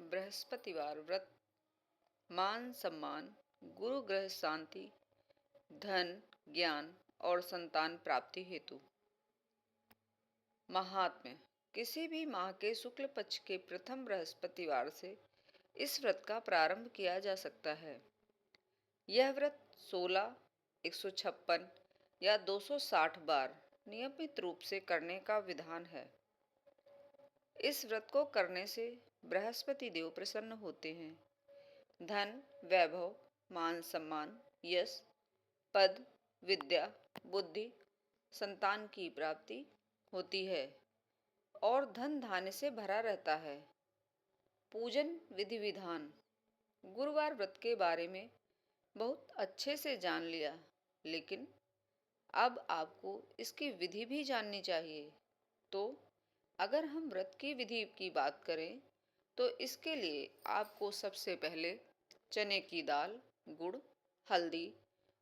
बृहस्पतिवार व्रत मान सम्मान, गुरु ग्रह शांति, धन, ज्ञान और संतान प्राप्ति हेतु। महात्म्य। किसी भी माह के शुक्ल पक्ष के प्रथम बृहस्पतिवार से इस व्रत का प्रारंभ किया जा सकता है। यह व्रत 16, 156 या 260 बार नियमित रूप से करने का विधान है। इस व्रत को करने से बृहस्पति देव प्रसन्न होते हैं। धन, वैभव, मान सम्मान, यश, पद, विद्या, बुद्धि, संतान की प्राप्ति होती है और धन धान्य से भरा रहता है। पूजन विधि विधान। गुरुवार व्रत के बारे में बहुत अच्छे से जान लिया, लेकिन अब आपको इसकी विधि भी जाननी चाहिए। तो अगर हम व्रत की विधि की बात करें तो इसके लिए आपको सबसे पहले चने की दाल, गुड़, हल्दी,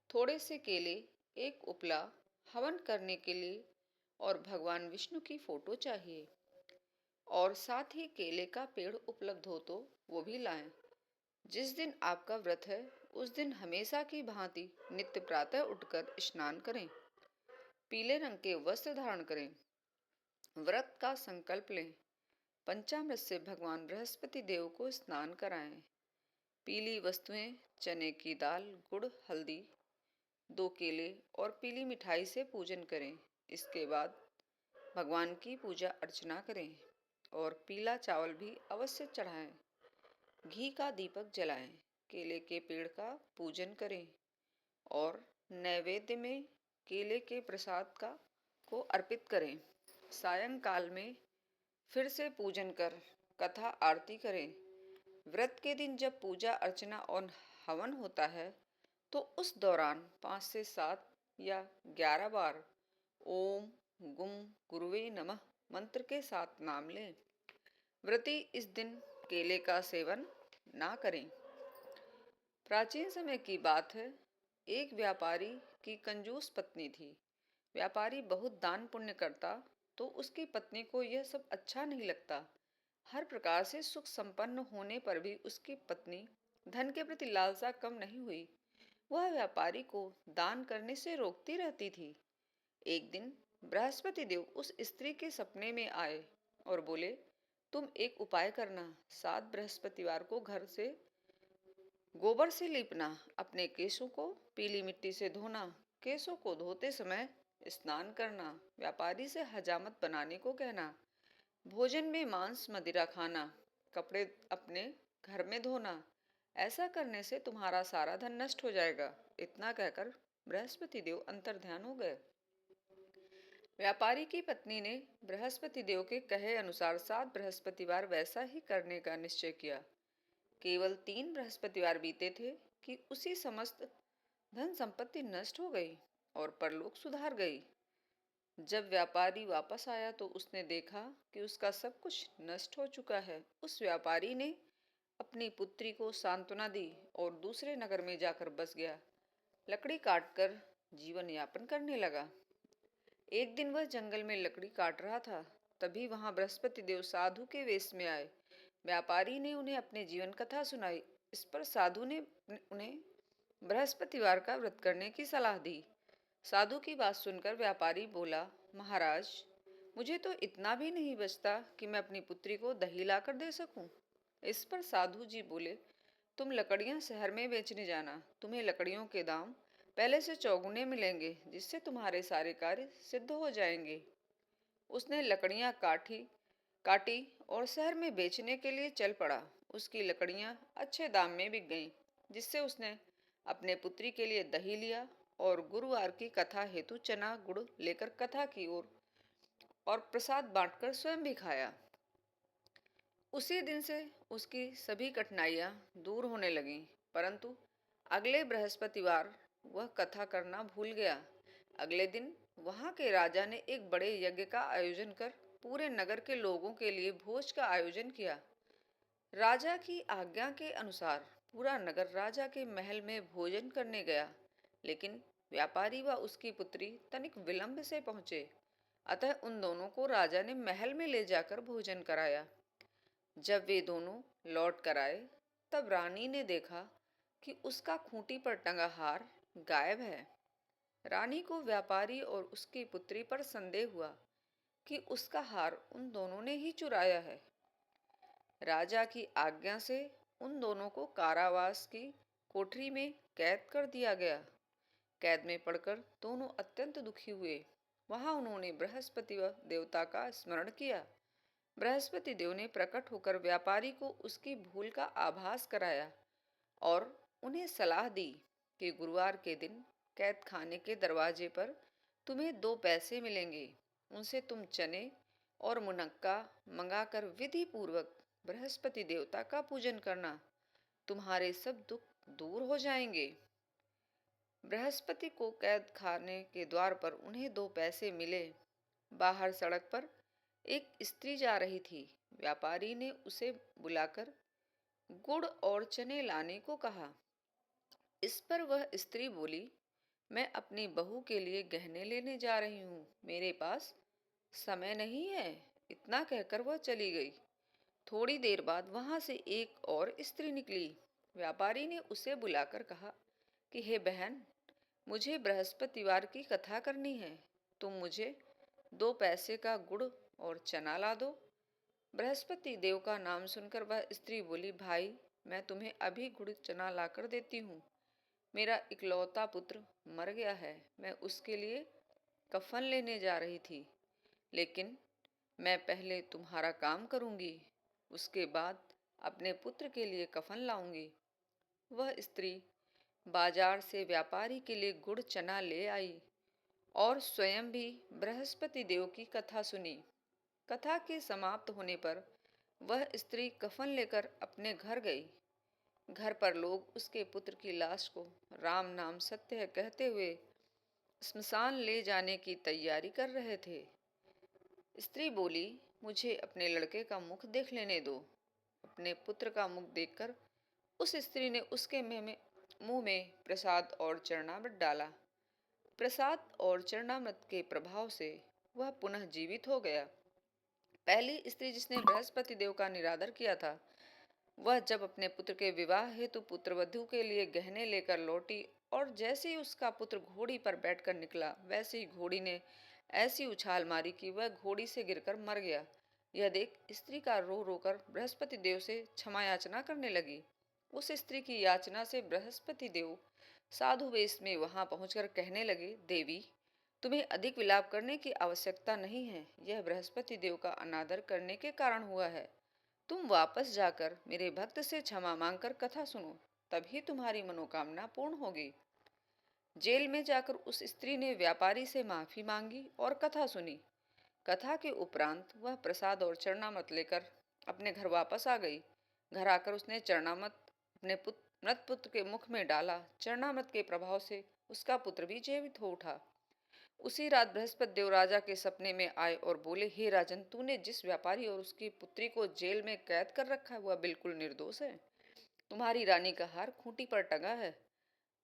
थोड़े से केले, एक उपला, हवन करने के लिए और भगवान विष्णु की फोटो चाहिए। और साथ ही केले का पेड़ उपलब्ध हो तो वो भी लाएं। जिस दिन आपका व्रत है उस दिन हमेशा की भांति नित्य प्रातः उठकर स्नान करें, पीले रंग के वस्त्र धारण करें, व्रत का संकल्प लें, पंचामृत से भगवान बृहस्पति देव को स्नान कराएं, पीली वस्तुएं चने की दाल, गुड़, हल्दी, 2 केले और पीली मिठाई से पूजन करें। इसके बाद भगवान की पूजा अर्चना करें और पीला चावल भी अवश्य चढ़ाएं। घी का दीपक जलाएं, केले के पेड़ का पूजन करें और नैवेद्य में केले के प्रसाद को अर्पित करें। सायंकाल में फिर से पूजन कर कथा आरती करें। व्रत के दिन जब पूजा अर्चना और हवन होता है तो उस दौरान 5 से 7 या 11 बार ओम गुम गुरुवे नमः मंत्र के साथ नाम लें। व्रती इस दिन केले का सेवन ना करें। प्राचीन समय की बात है, एक व्यापारी की कंजूस पत्नी थी। व्यापारी बहुत दान पुण्य करता तो उसकी पत्नी को यह सब अच्छा नहीं लगता। हर प्रकार से सुख संपन्न होने पर भी उसकी पत्नी धन के प्रति लालसा कम नहीं हुई। वह व्यापारी को दान करने से रोकती रहती थी। एक दिन बृहस्पति देव उस स्त्री के सपने में आए और बोले, तुम एक उपाय करना। 7 बृहस्पतिवार को घर से गोबर से लीपना, अपने केशों को पीली मिट्टी से धोना, केशों को धोते समय स्नान करना, व्यापारी से हजामत बनाने को कहना, भोजन में मांस मदिरा खाना, कपड़े अपने घर में धोना। ऐसा करने से तुम्हारा सारा धन नष्ट हो जाएगा। इतना कहकर बृहस्पति देव अंतर्ध्यान हो गए। व्यापारी की पत्नी ने बृहस्पति देव के कहे अनुसार 7 बृहस्पतिवार वैसा ही करने का निश्चय किया। केवल 3 बृहस्पतिवार बीते थे कि उसी समस्त धन संपत्ति नष्ट हो गई और परलोक सुधार गई। जब व्यापारी वापस आया तो उसने देखा कि उसका सब कुछ नष्ट हो चुका है। उस व्यापारी ने अपनी पुत्री को सांत्वना दी और दूसरे नगर में जाकर बस गया। लकड़ी काटकर जीवन यापन करने लगा। एक दिन वह जंगल में लकड़ी काट रहा था, तभी वहां बृहस्पति देव साधु के वेश में आए। व्यापारी ने उन्हें अपने जीवन कथा सुनाई। इस पर साधु ने उन्हें बृहस्पतिवार का व्रत करने की सलाह दी। साधु की बात सुनकर व्यापारी बोला, महाराज, मुझे तो इतना भी नहीं बचता कि मैं अपनी पुत्री को दही लाकर दे सकूं। इस पर साधु जी बोले, तुम लकड़ियां शहर में बेचने जाना, तुम्हें लकड़ियों के दाम पहले से चौगुने मिलेंगे, जिससे तुम्हारे सारे कार्य सिद्ध हो जाएंगे। उसने लकड़ियां काटी और शहर में बेचने के लिए चल पड़ा। उसकी लकड़ियां अच्छे दाम में बिक गईं, जिससे उसने अपने पुत्री के लिए दही लिया और गुरुवार की कथा हेतु चना गुड़ लेकर कथा की और प्रसाद बांटकर स्वयं भी खाया। उसी दिन से उसकी सभी कठिनाइयां दूर होने लगीं, परंतु अगले बृहस्पतिवार वह कथा करना भूल गया। अगले दिन वहां के राजा ने एक बड़े यज्ञ का आयोजन कर पूरे नगर के लोगों के लिए भोज का आयोजन किया। राजा की आज्ञा के अनुसार पूरा नगर राजा के महल में भोजन करने गया, लेकिन व्यापारी व उसकी पुत्री तनिक विलंब से पहुंचे। अतः उन दोनों को राजा ने महल में ले जाकर भोजन कराया। जब वे दोनों लौट कर आए तब रानी ने देखा कि उसका खूंटी पर टंगा हार गायब है। रानी को व्यापारी और उसकी पुत्री पर संदेह हुआ कि उसका हार उन दोनों ने ही चुराया है। राजा की आज्ञा से उन दोनों को कारावास की कोठरी में कैद कर दिया गया। कैद में पड़कर दोनों अत्यंत दुखी हुए। वहां उन्होंने बृहस्पति देवता का स्मरण किया। बृहस्पति देव ने प्रकट होकर व्यापारी को उसकी भूल का आभास कराया और उन्हें सलाह दी कि गुरुवार के दिन कैद खाने के दरवाजे पर तुम्हें 2 पैसे मिलेंगे। उनसे तुम चने और मुनक्का मंगाकर विधि पूर्वक बृहस्पति देवता का पूजन करना। तुम्हारे सब दुख दूर हो जाएंगे। बृहस्पति को कैद खाने के द्वार पर उन्हें 2 पैसे मिले। बाहर सड़क पर एक स्त्री जा रही थी। व्यापारी ने उसे बुलाकर गुड़ और चने लाने को कहा। इस पर वह स्त्री बोली, मैं अपनी बहू के लिए गहने लेने जा रही हूँ, मेरे पास समय नहीं है। इतना कहकर वह चली गई। थोड़ी देर बाद वहां से एक और स्त्री निकली। व्यापारी ने उसे बुलाकर कहा कि हे बहन, मुझे बृहस्पतिवार की कथा करनी है। तुम मुझे 2 पैसे का गुड़ और चना ला दो। बृहस्पति देव का नाम सुनकर वह स्त्री बोली, भाई, मैं तुम्हें अभी गुड़ चना लाकर देती हूँ। मेरा इकलौता पुत्र मर गया है। मैं उसके लिए कफन लेने जा रही थी, लेकिन मैं पहले तुम्हारा काम करूंगी, उसके बाद अपने पुत्र के लिए कफन लाऊंगी। वह स्त्री बाजार से व्यापारी के लिए गुड़ चना ले आई और स्वयं भी बृहस्पति देव की कथा सुनी। कथा के समाप्त होने पर वह स्त्री कफन लेकर अपने घर गई। घर पर लोग उसके पुत्र की लाश को राम नाम सत्य है कहते हुए स्मशान ले जाने की तैयारी कर रहे थे। स्त्री बोली, मुझे अपने लड़के का मुख देख लेने दो। अपने पुत्र का मुख देखकर उस स्त्री ने उसके मुंह में प्रसाद और चरणामृत डाला। प्रसाद और चरणामृत के प्रभाव से वह पुनः जीवित हो गया। पहली स्त्री जिसने बृहस्पति देव का निरादर किया था, वह जब अपने पुत्र के विवाह हेतु पुत्रवधू के लिए गहने लेकर लौटी और जैसे ही उसका पुत्र घोड़ी पर बैठकर निकला, वैसे ही घोड़ी ने ऐसी उछाल मारी कि वह घोड़ी से गिरकर मर गया। यह देख स्त्री का रो रोकर बृहस्पति देव से क्षमा याचना करने लगी। उस स्त्री की याचना से बृहस्पति देव साधु वेश में वहां पहुंचकर कहने लगे, देवी, तुम्हें अधिक विलाप करने की आवश्यकता नहीं है। यह बृहस्पति देव का अनादर करने के कारण हुआ है। तुम वापस जाकर मेरे भक्त से क्षमा मांगकर कथा सुनो, तभी तुम्हारी मनोकामना पूर्ण होगी। जेल में जाकर उस स्त्री ने व्यापारी से माफी मांगी और कथा सुनी। कथा के उपरांत वह प्रसाद और चरणामृत लेकर अपने घर वापस आ गई। घर आकर उसने चरणामृत अपने मृत पुत्र के मुख में डाला। चरणामृत के प्रभाव से उसका पुत्र भी जीवित हो उठा। उसी रात बृहस्पति देव राजा के सपने में आए और बोले, हे राजन, तूने जिस व्यापारी और उसकी पुत्री को जेल में कैद कर रखा है वह बिल्कुल निर्दोष है। तुम्हारी रानी का हार खूंटी पर टंगा है।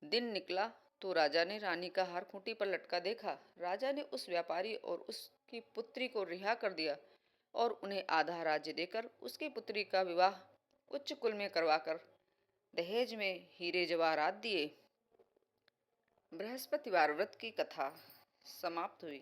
दिन निकला तो राजा ने रानी का हार खूंटी पर लटका देखा। राजा ने उस व्यापारी और उसकी पुत्री को रिहा कर दिया और उन्हें आधा राज्य देकर उसकी पुत्री का विवाह उच्च कुल में करवाकर दहेज में हीरे जवाहरात दिए। बृहस्पतिवार व्रत की कथा समाप्त हुई।